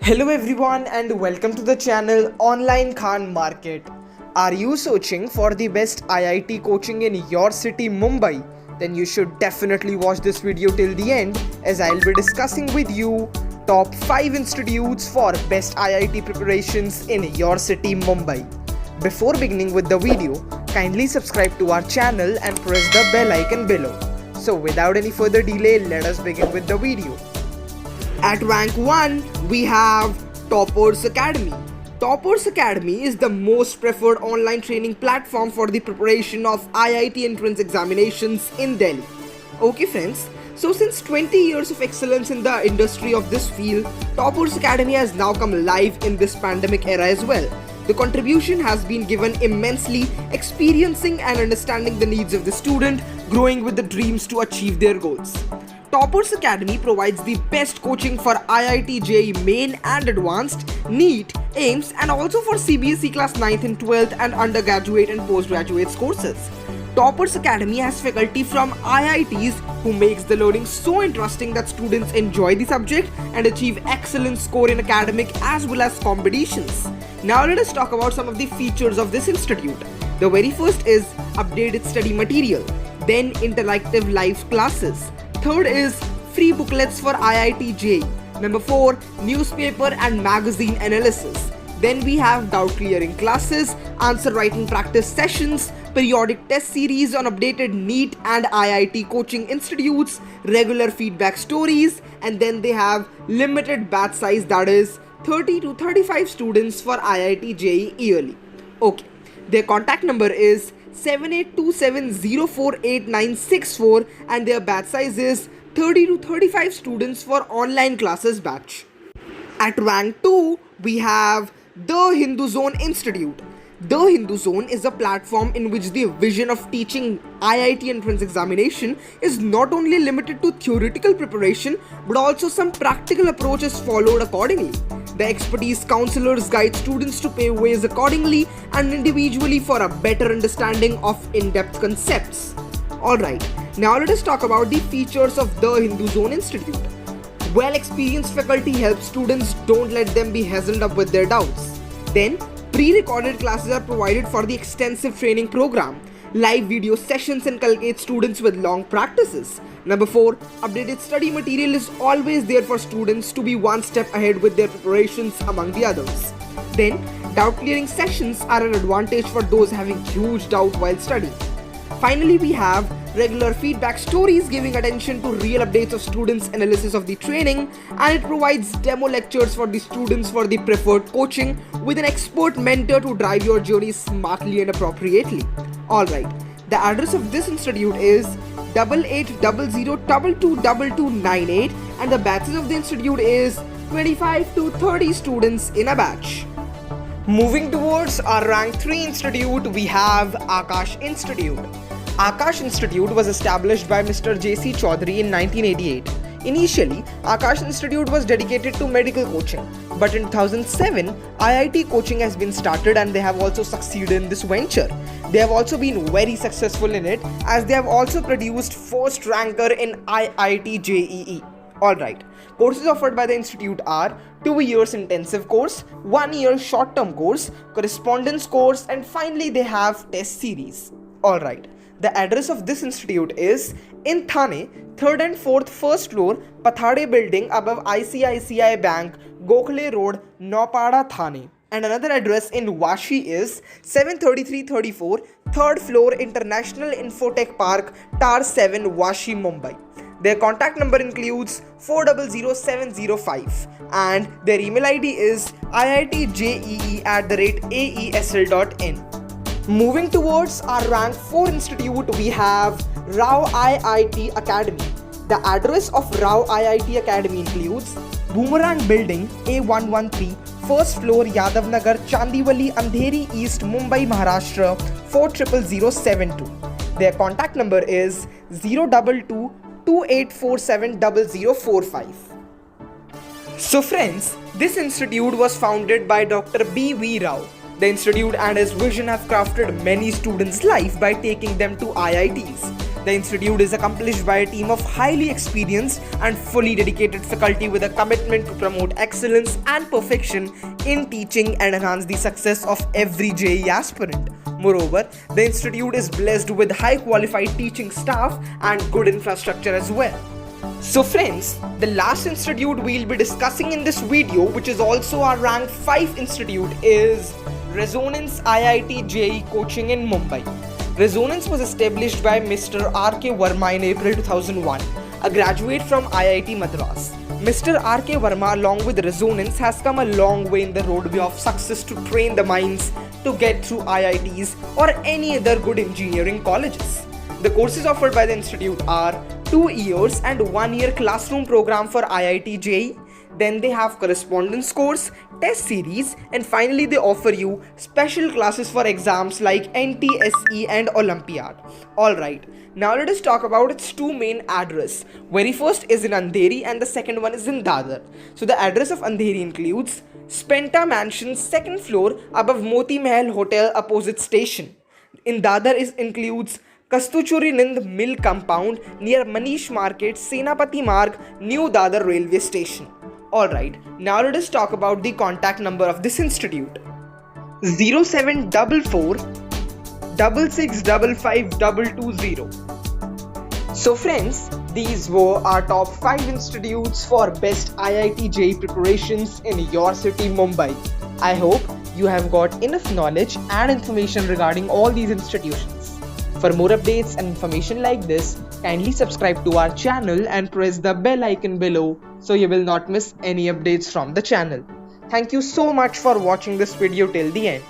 Hello everyone and welcome to the channel Online Khan Market. Are you searching for the best IIT coaching in your city Mumbai? Then you should definitely watch this video till the end as I'll be discussing with you top 5 institutes for best IIT preparations in your city Mumbai. Before beginning with the video, kindly subscribe to our channel and press the bell icon below. So without any further delay, let us begin with the video. At rank 1, we have Toppers Academy. Toppers Academy is the most preferred online training platform for the preparation of IIT entrance examinations in Delhi. Okay friends, so since 20 years of excellence in the industry of this field, Toppers Academy has now come live in this pandemic era as well. The contribution has been given immensely, experiencing and understanding the needs of the student, growing with the dreams to achieve their goals. Toppers Academy provides the best coaching for IIT JEE Main and Advanced, NEET, AIIMS and also for CBSE Class 9th and 12th and undergraduate and postgraduate courses. Toppers Academy has faculty from IITs who makes the learning so interesting that students enjoy the subject and achieve excellent score in academic as well as competitions. Now let us talk about some of the features of this institute. The very first is updated study material, then interactive live classes. Third is free booklets for IIT JEE. Number 4, newspaper and magazine analysis. Then we have doubt clearing classes, answer writing practice sessions, periodic test series on updated NEET and IIT coaching institutes, regular feedback stories, and then they have limited batch size, that is 30 to 35 students for IIT JEE yearly. Okay, their contact number is 7827048964 and their batch size is 30 to 35 students for online classes batch. At rank 2, we have The Hindu Zone Institute. The Hindu Zone is a platform in which the vision of teaching IIT entrance examination is not only limited to theoretical preparation but also some practical approaches followed accordingly. The expertise counselors guide students to pave ways accordingly and individually for a better understanding of in-depth concepts. Alright, now let us talk about the features of the Hindu Zone Institute. Well-experienced faculty help students, don't let them be held up with their doubts. Then, pre-recorded classes are provided for the extensive training program. Live video sessions inculcate students with long practices. Number 4, updated study material is always there for students to be one step ahead with their preparations among the others. Then, doubt clearing sessions are an advantage for those having huge doubt while studying. Finally, we have regular feedback stories giving attention to real updates of students' analysis of the training, and it provides demo lectures for the students for the preferred coaching with an expert mentor to drive your journey smartly and appropriately. Alright, the address of this institute is 8800222298 and the batches of the institute is 25 to 30 students in a batch. Moving towards our rank 3 institute, we have Aakash Institute. Aakash Institute was established by Mr. J.C. Chaudhary in 1988. Initially, Aakash Institute was dedicated to medical coaching, but in 2007, IIT coaching has been started and they have also succeeded in this venture. They have also been very successful in it as they have also produced first ranker in IIT JEE. Alright, courses offered by the institute are 2 years intensive course, 1 year short term course, correspondence course, and finally they have test series. Alright, the address of this institute is in Thane, 3rd and 4th first floor, Pathade building above ICICI Bank, Gokhale Road, Naupada, Thane. And another address in Vashi is 73334, 3rd floor, International Infotech Park, Tar 7, Vashi, Mumbai. Their contact number includes 400705 and their email ID is iitjee@aesl.in. Moving towards our rank 4 institute, we have Rao IIT Academy. The address of Rao IIT Academy includes Boomerang Building, A113, first floor, Yadav Nagar, Chandivali, Andheri East, Mumbai, Maharashtra, 400072. Their contact number is 022 2847 0045. So friends, this institute was founded by Dr. B.V. Rao. The institute and his vision have crafted many students' life by taking them to IITs. The institute is accomplished by a team of highly experienced and fully dedicated faculty with a commitment to promote excellence and perfection in teaching and enhance the success of every JEE aspirant. Moreover, the institute is blessed with high qualified teaching staff and good infrastructure as well. So friends, the last institute we'll be discussing in this video, which is also our rank 5 institute, is Resonance IIT JEE Coaching in Mumbai. Resonance was established by Mr. R.K. Verma in April 2001, a graduate from IIT Madras. Mr. R.K. Verma along with Resonance has come a long way in the roadway of success to train the minds to get through IITs or any other good engineering colleges. The courses offered by the institute are 2 years and 1 year classroom program for IIT JEE. Then they have correspondence course, test series, and finally they offer you special classes for exams like NTSE and Olympiad. Alright, now let us talk about its 2 main address. Very first is in Andheri and the second one is in Dadar. So the address of Andheri includes Spenta Mansion 2nd floor above Moti Mahal Hotel opposite station. In Dadar includes Kastuchuri Nind Mill compound near Manish Market, Senapati Marg, New Dadar railway station. Alright, now let us talk about the contact number of this institute. 0744 6655 So friends, these were our top 5 institutes for best IIT JEE preparations in your city Mumbai. I hope you have got enough knowledge and information regarding all these institutions. For more updates and information like this, kindly subscribe to our channel and press the bell icon below so you will not miss any updates from the channel. Thank you so much for watching this video till the end.